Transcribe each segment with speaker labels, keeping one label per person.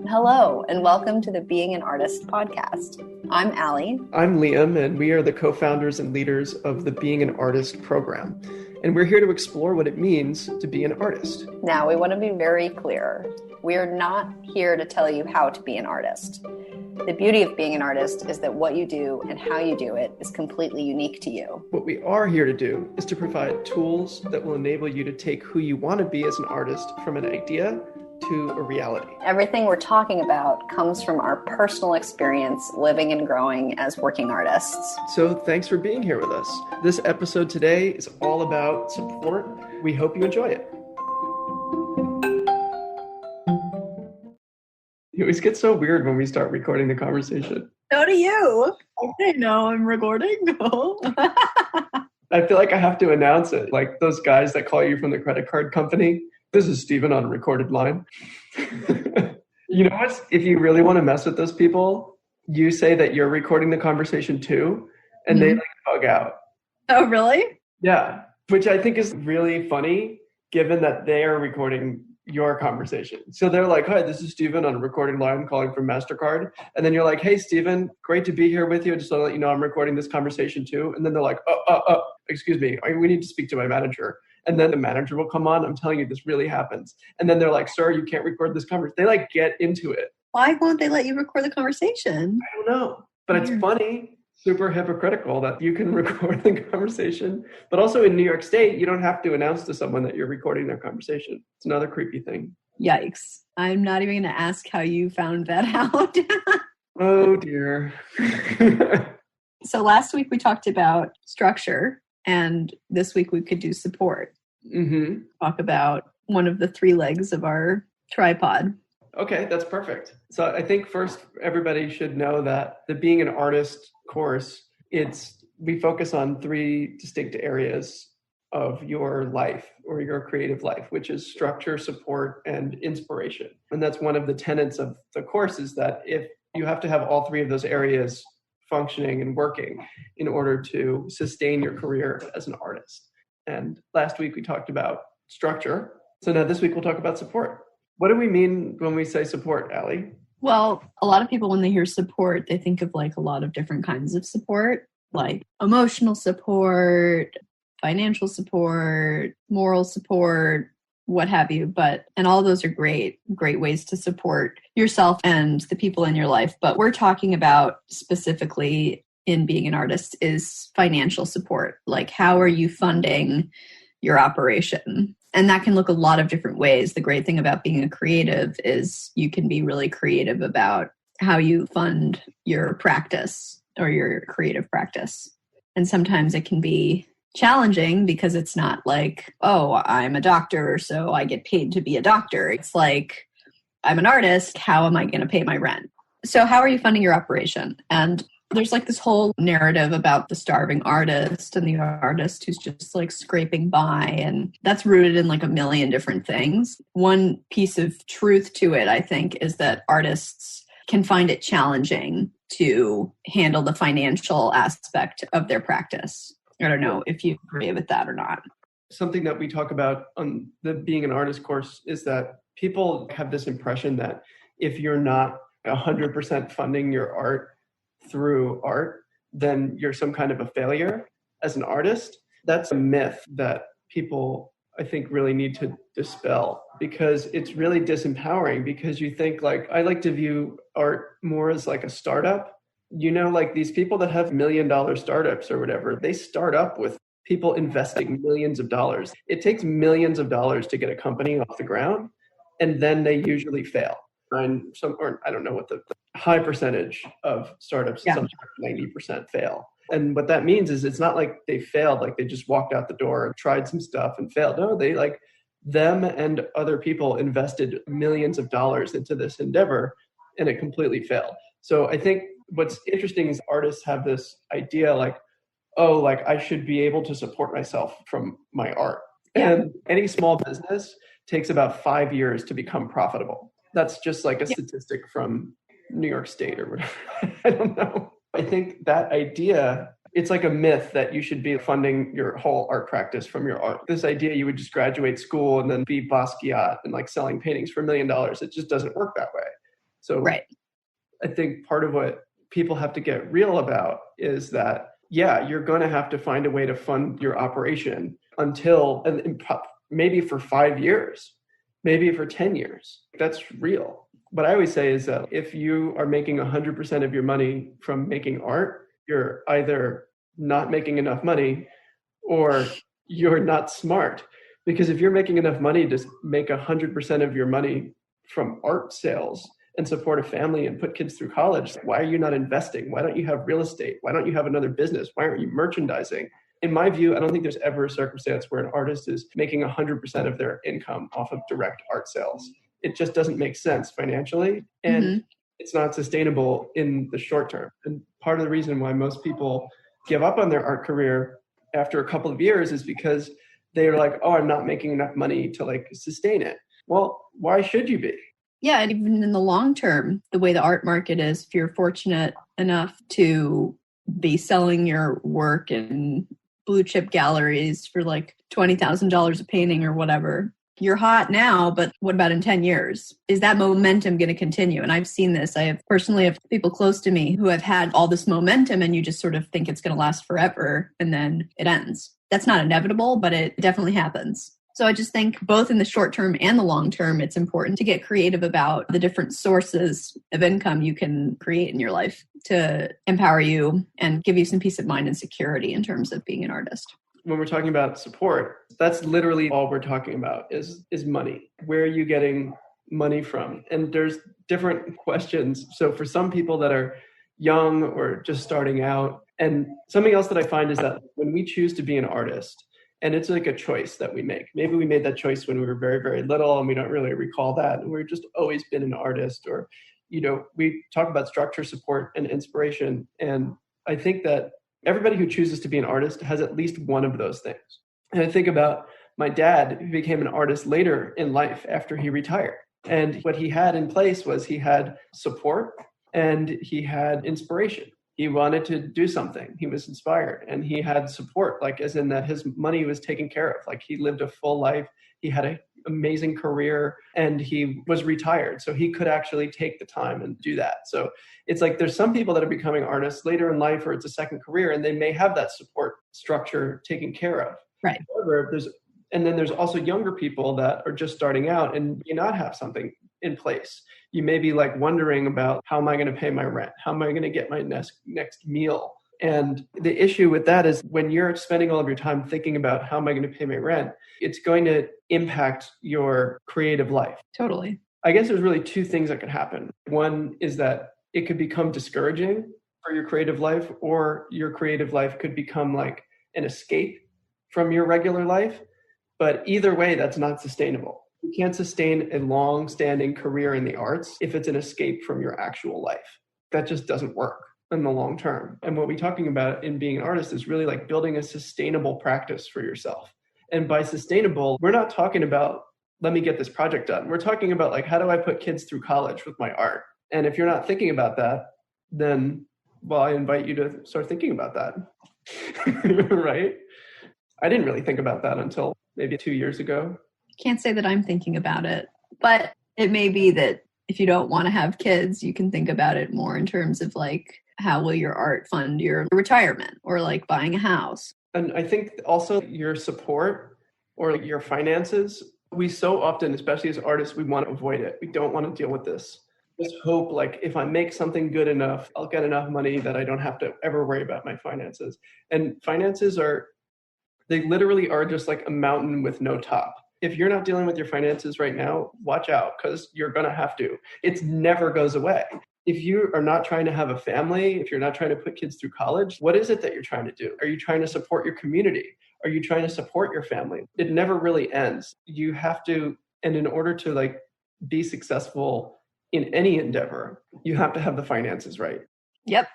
Speaker 1: Hello, and welcome to the Being an Artist podcast. I'm Allie.
Speaker 2: I'm Liam, and we are the co-founders and leaders of the Being an Artist program. And we're here to explore what it means to be an artist.
Speaker 1: Now, we want to be very clear. We are not here to tell you how to be an artist. The beauty of being an artist is that what you do and how you do it is completely unique to you.
Speaker 2: What we are here to do is to provide tools that will enable you to take who you want to be as an artist from an idea to a reality.
Speaker 1: Everything we're talking about comes from our personal experience living and growing as working artists.
Speaker 2: So thanks for being here with us. This episode today is all about support. We hope you enjoy it. It always gets so weird when we start recording the conversation.
Speaker 1: So do you. Okay, no, I'm recording.
Speaker 2: I feel like I have to announce it, like those guys that call you from the credit card company. This is Steven on a recorded line. You know what? If you really want to mess with those people, you say that you're recording the conversation too, and they bug out.
Speaker 1: Oh, really?
Speaker 2: Yeah, which I think is really funny, given that they are recording your conversation. So they're like, hi, this is Steven on a recording line calling from MasterCard. And then you're like, hey, Steven, great to be here with you. Just to let you know, I'm recording this conversation too. And then they're like, excuse me, we need to speak to my manager. And then the manager will come on. I'm telling you, this really happens. And then they're like, sir, you can't record this conversation. They get into it.
Speaker 1: Why won't they let you record the conversation?
Speaker 2: I don't know. But it's funny, super hypocritical that you can record the conversation. But also in New York State, you don't have to announce to someone that you're recording their conversation. It's another creepy thing.
Speaker 1: Yikes. I'm not even going to ask how you found that out.
Speaker 2: Oh, dear.
Speaker 1: So last week we talked about structure. And this week we could do support. Talk about one of the three legs of our tripod.
Speaker 2: Okay, that's perfect. So I think first everybody should know that the Being an Artist course, we focus on three distinct areas of your life or your creative life, which is structure, support, and inspiration. And that's one of the tenets of the course, is that if you have to have all three of those areas functioning and working in order to sustain your career as an artist. And last week we talked about structure. So now this week we'll talk about support. What do we mean when we say support, Allie?
Speaker 1: Well, a lot of people, when they hear support, they think of like a lot of different kinds of support, like emotional support, financial support, moral support, what have you. And all those are great ways to support yourself and the people in your life. But we're talking about specifically in being an artist is financial support. Like, how are you funding your operation? And that can look a lot of different ways. The great thing about being a creative is you can be really creative about how you fund your practice or your creative practice. And sometimes it can be challenging because it's not like, oh, I'm a doctor, so I get paid to be a doctor. It's like, I'm an artist, how am I going to pay my rent? So how are you funding your operation? And there's like this whole narrative about the starving artist and the artist who's just like scraping by. And that's rooted in like a million different things. One piece of truth to it, I think, is that artists can find it challenging to handle the financial aspect of their practice. I don't know if you agree with that or not.
Speaker 2: Something that we talk about on the Being an Artist course is that people have this impression that if you're not 100% funding your art through art, then you're some kind of a failure as an artist. That's a myth that people, I think, really need to dispel, because it's really disempowering, because you think like, I like to view art more as like a startup. You know, like these people that have $1 million startups or whatever, they start up with people investing millions of dollars. It takes millions of dollars to get a company off the ground, and then they usually fail. And I don't know what the high percentage of startups, sometimes 90% fail. And what that means is it's not like they failed, like they just walked out the door and tried some stuff and failed. No, they them and other people invested millions of dollars into this endeavor, and it completely failed. So I think what's interesting is artists have this idea like, oh, like I should be able to support myself from my art. Yeah. And any small business takes about 5 years to become profitable. That's just like a statistic from New York State or whatever. I don't know. I think that idea, it's like a myth that you should be funding your whole art practice from your art. This idea you would just graduate school and then be Basquiat and like selling paintings for $1 million. It just doesn't work that way. So
Speaker 1: Right.
Speaker 2: I think part of what people have to get real about is that, yeah, you're going to have to find a way to fund your operation until, and maybe for 5 years, maybe for 10 years. That's real. What I always say is that if you are making 100% of your money from making art, you're either not making enough money or you're not smart. Because if you're making enough money to make 100% of your money from art sales and support a family and put kids through college, why are you not investing? Why don't you have real estate? Why don't you have another business? Why aren't you merchandising? In my view, I don't think there's ever a circumstance where an artist is making 100% of their income off of direct art sales. It just doesn't make sense financially, and it's not sustainable in the short term. And part of the reason why most people give up on their art career after a couple of years is because they're like, oh, I'm not making enough money to like sustain it. Well, why should you be?
Speaker 1: Yeah, and even in the long term, the way the art market is, if you're fortunate enough to be selling your work in blue chip galleries for like $20,000 a painting or whatever, you're hot now, but what about in 10 years? Is that momentum going to continue? And I've seen this. I have personally have people close to me who have had all this momentum, and you just sort of think it's going to last forever, and then it ends. That's not inevitable, but it definitely happens. So I just think both in the short term and the long term, it's important to get creative about the different sources of income you can create in your life to empower you and give you some peace of mind and security in terms of being an artist.
Speaker 2: When we're talking about support, that's literally all we're talking about is money. Where are you getting money from? And there's different questions. So for some people that are young or just starting out, and something else that I find is that when we choose to be an artist, and it's like a choice that we make. Maybe we made that choice when we were very, very little and we don't really recall that. And we've just always been an artist, or, we talk about structure, support, and inspiration. And I think that everybody who chooses to be an artist has at least one of those things. And I think about my dad, who became an artist later in life after he retired. And what he had in place was he had support and he had inspiration. He wanted to do something. He was inspired, and he had support, like as in that his money was taken care of. Like he lived a full life. He had an amazing career, and he was retired. So he could actually take the time and do that. So it's like there's some people that are becoming artists later in life, or it's a second career, and they may have that support structure taken care of.
Speaker 1: Right.
Speaker 2: However, there's also younger people that are just starting out and may not have something in place. You may be like wondering about, how am I going to pay my rent? How am I going to get my next meal? And the issue with that is when you're spending all of your time thinking about how am I going to pay my rent, it's going to impact your creative life.
Speaker 1: Totally.
Speaker 2: I guess there's really two things that could happen. One is that it could become discouraging for your creative life, or your creative life could become like an escape from your regular life. But either way, that's not sustainable. You can't sustain a long-standing career in the arts if it's an escape from your actual life. That just doesn't work in the long term. And what we're talking about in being an artist is really like building a sustainable practice for yourself. And by sustainable, we're not talking about, let me get this project done. We're talking about like, how do I put kids through college with my art? And if you're not thinking about that, then, well, I invite you to start thinking about that. Right? I didn't really think about that until maybe 2 years ago.
Speaker 1: Can't say that I'm thinking about it, but it may be that if you don't want to have kids, you can think about it more in terms of like, how will your art fund your retirement, or like buying a house?
Speaker 2: And I think also your support or like your finances, we so often, especially as artists, we want to avoid it. We don't want to deal with this. Just hope like if I make something good enough, I'll get enough money that I don't have to ever worry about my finances. And finances they literally are just like a mountain with no top. If you're not dealing with your finances right now, watch out, because you're going to have to. It never goes away. If you are not trying to have a family, if you're not trying to put kids through college, what is it that you're trying to do? Are you trying to support your community? Are you trying to support your family? It never really ends. You have to, and in order to like be successful in any endeavor, you have to have the finances right.
Speaker 1: Yep.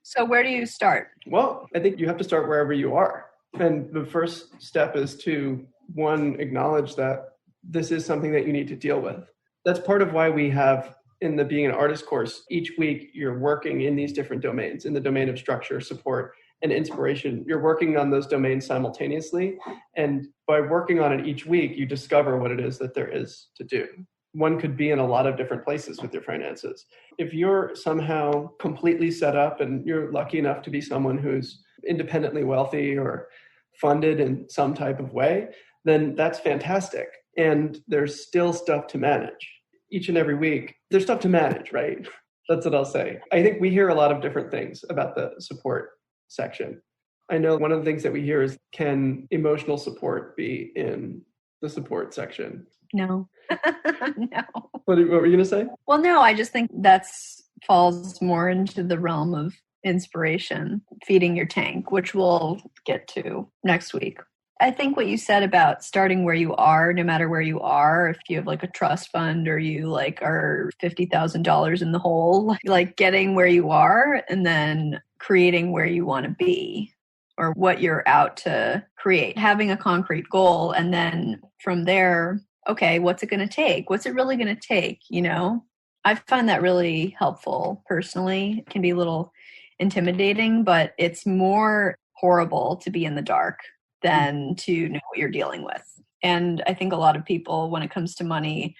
Speaker 1: So where do you start?
Speaker 2: Well, I think you have to start wherever you are. And the first step is to, one, acknowledge that this is something that you need to deal with. That's part of why we have in the Being an Artist course, each week you're working in these different domains, in the domain of structure, support, and inspiration. You're working on those domains simultaneously. And by working on it each week, you discover what it is that there is to do. one could be in a lot of different places with your finances. If you're somehow completely set up and you're lucky enough to be someone who's independently wealthy or funded in some type of way, then that's fantastic. And there's still stuff to manage. Each and every week, there's stuff to manage, right? That's what I'll say. I think we hear a lot of different things about the support section. I know one of the things that we hear is, can emotional support be in the support section?
Speaker 1: No. No.
Speaker 2: What were you going to say?
Speaker 1: Well, no, I just think that's falls more into the realm of inspiration, feeding your tank, which we'll get to next week. I think what you said about starting where you are, no matter where you are, if you have like a trust fund or you like are $50,000 in the hole, like getting where you are and then creating where you want to be or what you're out to create, having a concrete goal. And then from there, okay, what's it going to take? What's it really going to take? You know, I find that really helpful personally. It can be a little intimidating, but it's more horrible to be in the dark than to know what you're dealing with. And I think a lot of people, when it comes to money,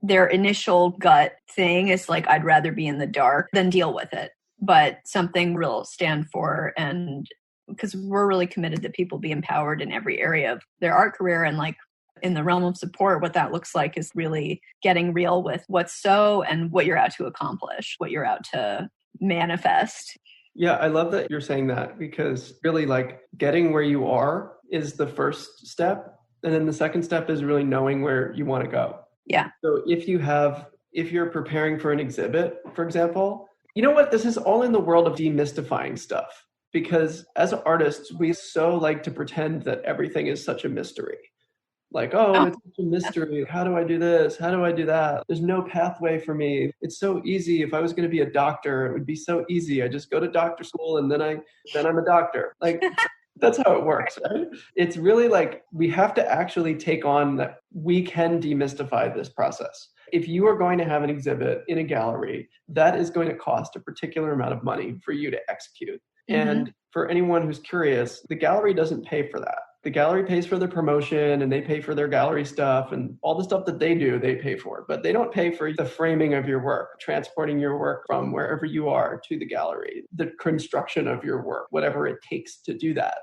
Speaker 1: their initial gut thing is like, I'd rather be in the dark than deal with it. But something we'll stand for, and because we're really committed that people be empowered in every area of their art career, and like in the realm of support, what that looks like is really getting real with what's so and what you're out to accomplish, what you're out to manifest.
Speaker 2: Yeah, I love that you're saying that, because really like getting where you are is the first step. And then the second step is really knowing where you want to go.
Speaker 1: Yeah.
Speaker 2: So if you're preparing for an exhibit, for example, you know what? This is all in the world of demystifying stuff, because as artists, we so like to pretend that everything is such a mystery. Like, it's such a mystery. How do I do this? How do I do that? There's no pathway for me. It's so easy. If I was going to be a doctor, it would be so easy. I just go to doctor school and then I'm a doctor. Like, that's how it works, right? It's really like we have to actually take on that we can demystify this process. If you are going to have an exhibit in a gallery, that is going to cost a particular amount of money for you to execute. Mm-hmm. And for anyone who's curious, the gallery doesn't pay for that. The gallery pays for their promotion and they pay for their gallery stuff and all the stuff that they do, they pay for. But they don't pay for the framing of your work, transporting your work from wherever you are to the gallery, the construction of your work, whatever it takes to do that.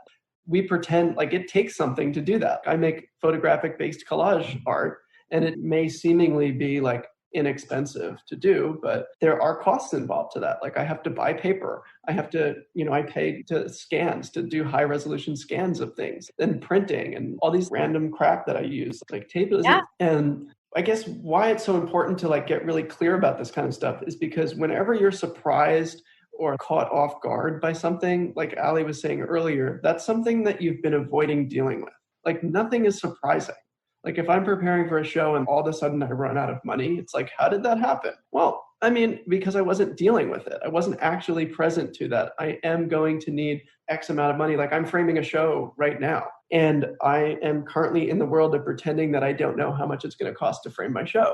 Speaker 2: We pretend like it takes something to do that. I make photographic-based collage art, and it may seemingly be like inexpensive to do, but there are costs involved to that. Like I have to buy paper. I have to, I pay to scans to do high resolution scans of things, and printing and all these random crap that I use, like tape.
Speaker 1: Yeah.
Speaker 2: And I guess why it's so important to like get really clear about this kind of stuff is because whenever you're surprised or caught off guard by something, like Allie was saying earlier, that's something that you've been avoiding dealing with. Like nothing is surprising. Like if I'm preparing for a show and all of a sudden I run out of money, it's like, how did that happen? Well, I mean, because I wasn't dealing with it. I wasn't actually present to that. I am going to need X amount of money. Like I'm framing a show right now, and I am currently in the world of pretending that I don't know how much it's going to cost to frame my show.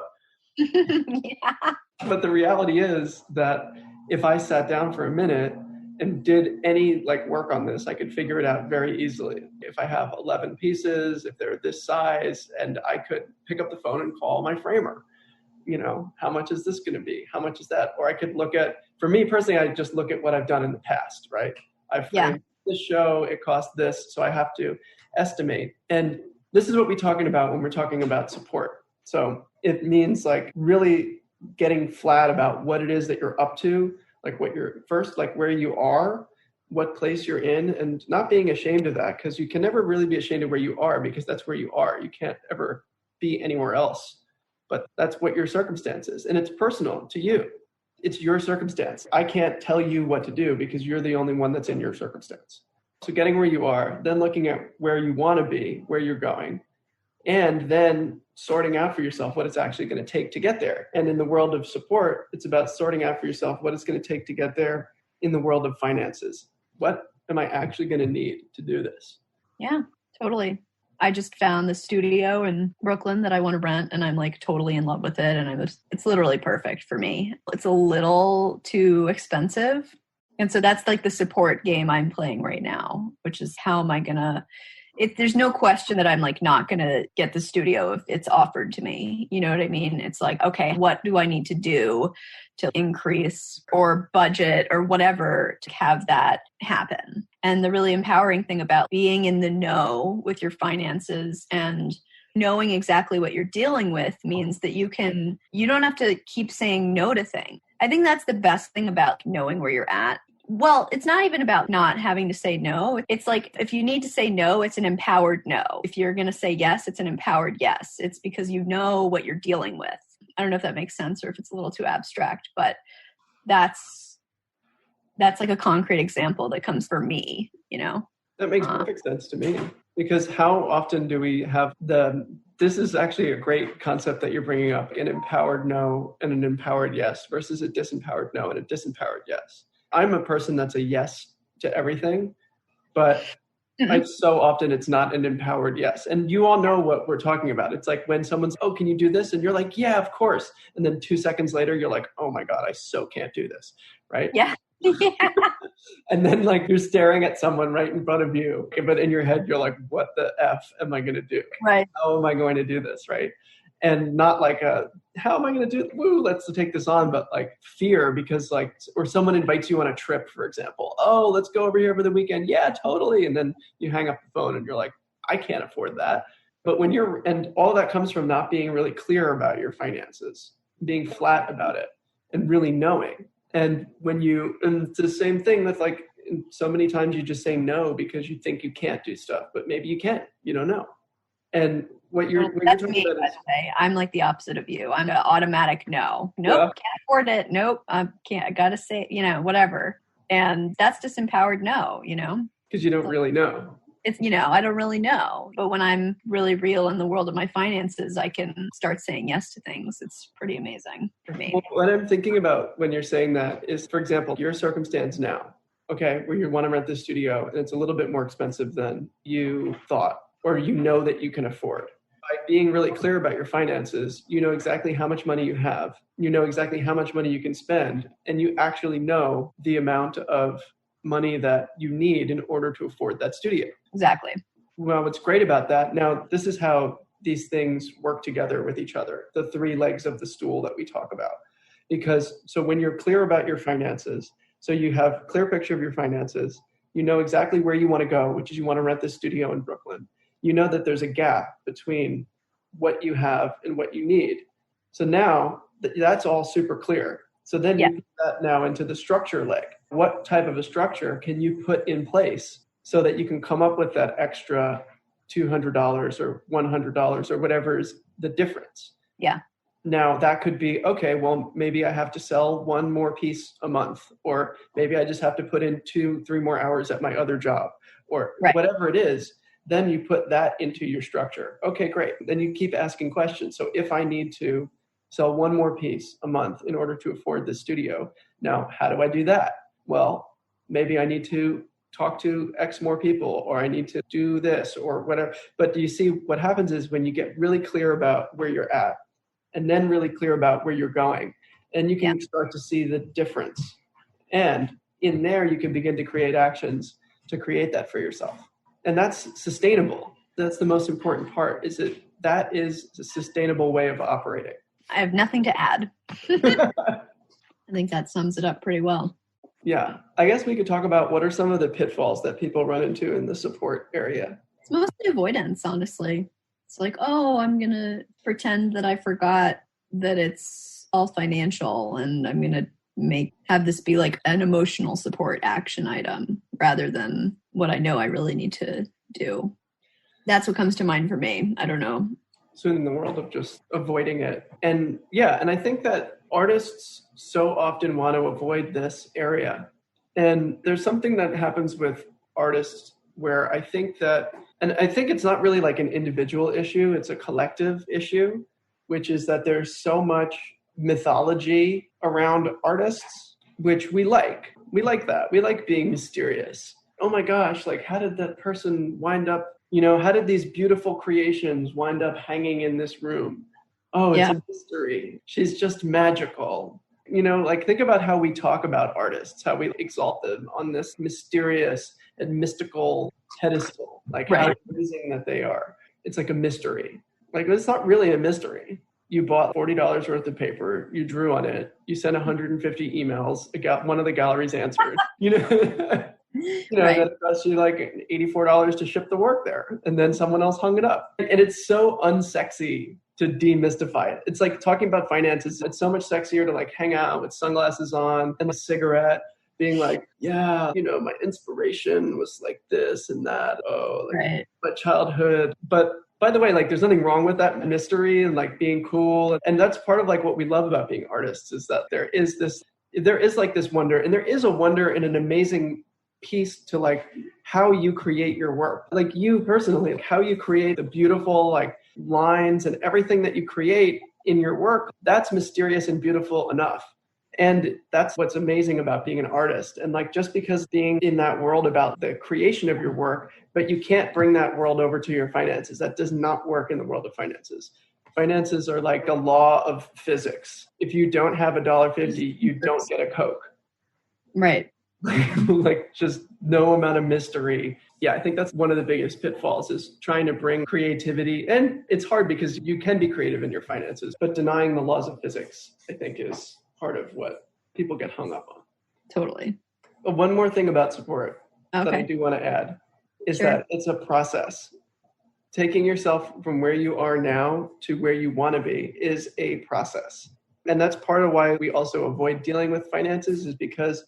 Speaker 1: Yeah.
Speaker 2: But the reality is that if I sat down for a minute and did any like work on this, I could figure it out very easily. If I have 11 pieces, if they're this size, and I could pick up the phone and call my framer, how much is this going to be? How much is that? Or I could look at, for me personally, I just look at what I've done in the past, right? I've framed this show, it cost this, so I have to estimate. And this is what we're talking about when we're talking about support. So it means like really getting flat about what it is that you're up to, like what you're first, like where you are, what place you're in, and not being ashamed of that, because you can never really be ashamed of where you are, because that's where you are. You can't ever be anywhere else, but that's what your circumstance is. And it's personal to you. It's your circumstance. I can't tell you what to do because you're the only one that's in your circumstance. So getting where you are, then looking at where you want to be, where you're going, and then sorting out for yourself what it's actually going to take to get there. And in the world of support, it's about sorting out for yourself what it's going to take to get there in the world of finances. What am I actually going to need to do this?
Speaker 1: Yeah, totally. I just found the studio in Brooklyn that I want to rent, and I'm like totally in love with it. And it's literally perfect for me. It's a little too expensive. And so that's like the support game I'm playing right now, which is how am I going to there's no question that I'm like not going to get the studio if it's offered to me. You know what I mean? It's like, okay, what do I need to do to increase or budget or whatever to have that happen? And the really empowering thing about being in the know with your finances and knowing exactly what you're dealing with means that you don't have to keep saying no to things. I think that's the best thing about knowing where you're at. Well, it's not even about not having to say no. It's like if you need to say no, it's an empowered no. If you're going to say yes, it's an empowered yes. It's because you know what you're dealing with. I don't know if that makes sense or if it's a little too abstract, but that's like a concrete example that comes for me, you know?
Speaker 2: That makes perfect sense to me, because how often do we have this is actually a great concept that you're bringing up, an empowered no and an empowered yes versus a disempowered no and a disempowered yes. I'm a person that's a yes to everything, but so often it's not an empowered yes. And you all know what we're talking about. It's like when someone's, oh, can you do this? And you're like, yeah, of course. And then 2 seconds later, you're like, oh my God, I so can't do this. Right?
Speaker 1: Yeah. Yeah.
Speaker 2: And then like you're staring at someone right in front of you, but in your head, you're like, what the F am I going to do?
Speaker 1: Right.
Speaker 2: How am I going to do this? Right. And not like how am I going to do it? Woo, let's take this on, but like fear because like, or someone invites you on a trip, for example. Oh, let's go over here for the weekend. Yeah, totally. And then you hang up the phone and you're like, I can't afford that. But and all that comes from not being really clear about your finances, being flat about it and really knowing. And and it's the same thing with like, so many times you just say no because you think you can't do stuff, but maybe you can, you don't know. And what you're talking
Speaker 1: me,
Speaker 2: about
Speaker 1: by the way. I'm like the opposite of you. I'm an automatic no. Nope, can't afford it. Nope, I can't. I gotta say, whatever. And that's just empowered no,
Speaker 2: Because you don't really know.
Speaker 1: It's, I don't really know. But when I'm really real in the world of my finances, I can start saying yes to things. It's pretty amazing for me.
Speaker 2: Well, what I'm thinking about when you're saying that is, for example, your circumstance now, okay, where you want to rent the studio and it's a little bit more expensive than you thought, or that you can afford. By being really clear about your finances, you know exactly how much money you have, you know exactly how much money you can spend, and you actually know the amount of money that you need in order to afford that studio.
Speaker 1: Exactly.
Speaker 2: Well, what's great about that, now this is how these things work together with each other, the 3 legs of the stool that we talk about. So when you're clear about your finances, so you have a clear picture of your finances, you know exactly where you want to go, which is you want to rent this studio in Brooklyn. You know that there's a gap between what you have and what you need. So now that's all super clear. So then you put that now into the structure leg. What type of a structure can you put in place so that you can come up with that extra $200 or $100 or whatever is the difference?
Speaker 1: Yeah.
Speaker 2: Now that could be, okay, well, maybe I have to sell 1 more piece a month, or maybe I just have to put in 2-3 more hours at my other job, or whatever it is. Then you put that into your structure. Okay, great. Then you keep asking questions. So if I need to sell 1 more piece a month in order to afford the studio, now how do I do that? Well, maybe I need to talk to X more people, or I need to do this or whatever. But do you see what happens is when you get really clear about where you're at and then really clear about where you're going, and you can start to see the difference. And in there, you can begin to create actions to create that for yourself. And that's sustainable. That's the most important part, is that is a sustainable way of operating.
Speaker 1: I have nothing to add. I think that sums it up pretty well.
Speaker 2: Yeah. I guess we could talk about what are some of the pitfalls that people run into in the support area.
Speaker 1: It's mostly avoidance, honestly. It's like, oh, I'm going to pretend that I forgot that it's all financial, and I'm going to have this be like an emotional support action item rather than what I know I really need to do. That's what comes to mind for me. I don't know.
Speaker 2: So in the world of just avoiding it. And I think that artists so often want to avoid this area. And there's something that happens with artists where I think it's not really like an individual issue, it's a collective issue, which is that there's so much mythology around artists, which we like. We like that. We like being mysterious. Oh my gosh, like how did that person wind up, how did these beautiful creations wind up hanging in this room? Oh, it's a mystery. She's just magical. Like think about how we talk about artists, how we exalt them on this mysterious and mystical pedestal. people, like how amazing that they are. It's like a mystery. Like, it's not really a mystery. You bought $40 worth of paper, you drew on it, you sent 150 emails, one of the galleries answered, that it cost you like $84 to ship the work there. And then someone else hung it up. And it's so unsexy to demystify it. It's like talking about finances. It's so much sexier to like hang out with sunglasses on and a cigarette, being like, yeah, my inspiration was like this and that. Oh, like my childhood. But by the way, like, there's nothing wrong with that mystery and like being cool. And that's part of like what we love about being artists, is that there is like this wonder, and there is a wonder and an amazing piece to like how you create your work. Like, you personally, like, how you create the beautiful like lines and everything that you create in your work, that's mysterious and beautiful enough. And that's what's amazing about being an artist. And like, just because being in that world about the creation of your work, but you can't bring that world over to your finances. That does not work in the world of finances. Finances are like a law of physics. If you don't have $1.50, you don't get a Coke.
Speaker 1: Right.
Speaker 2: Like, just no amount of mystery. Yeah, I think that's one of the biggest pitfalls, is trying to bring creativity. And it's hard because you can be creative in your finances, but denying the laws of physics, I think, is part of what people get hung up on.
Speaker 1: Totally.
Speaker 2: But one more thing about support that I do want to add is that it's a process. Taking yourself from where you are now to where you want to be is a process. And that's part of why we also avoid dealing with finances, is because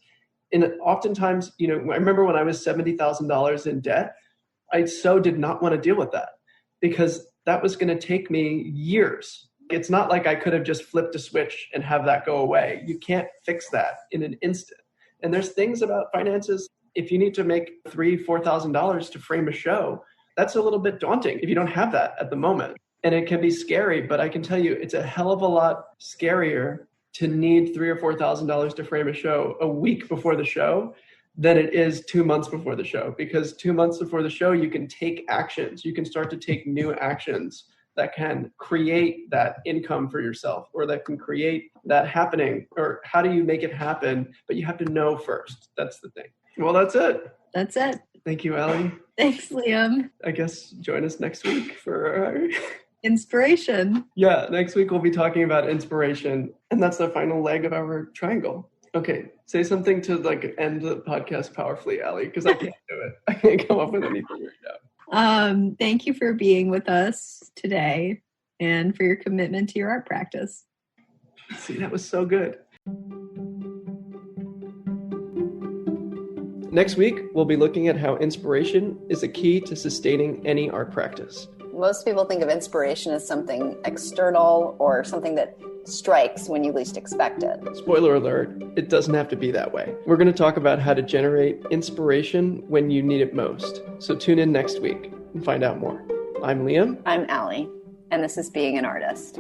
Speaker 2: oftentimes, I remember when I was $70,000 in debt, I so did not want to deal with that, because that was going to take me years. It's not like I could have just flipped a switch and have that go away. You can't fix that in an instant. And there's things about finances. If you need to make $3,000, $4,000 to frame a show, that's a little bit daunting if you don't have that at the moment. And it can be scary, but I can tell you it's a hell of a lot scarier to need $3,000 or $4,000 to frame a show a week before the show than it is 2 months before the show. Because 2 months before the show, you can take actions. You can start to take new actions that can create that income for yourself, or that can create that happening. Or how do you make it happen? But you have to know first. That's the thing. Well, that's it.
Speaker 1: That's it.
Speaker 2: Thank you, Allie.
Speaker 1: Thanks, Liam.
Speaker 2: I guess join us next week for our
Speaker 1: inspiration.
Speaker 2: Yeah, next week we'll be talking about inspiration. And that's the final leg of our triangle. Okay, say something to like end the podcast powerfully, Allie, because I can't do it. I can't come up with anything right now.
Speaker 1: Thank you for being with us today and for your commitment to your art practice.
Speaker 2: See, that was so good. Next week, we'll be looking at how inspiration is a key to sustaining any art practice.
Speaker 3: Most people think of inspiration as something external or something that strikes when you least expect it.
Speaker 2: Spoiler alert, it doesn't have to be that way. We're going to talk about how to generate inspiration when you need it most. So tune in next week and find out more. I'm Liam.
Speaker 3: I'm Allie, and this is Being an Artist.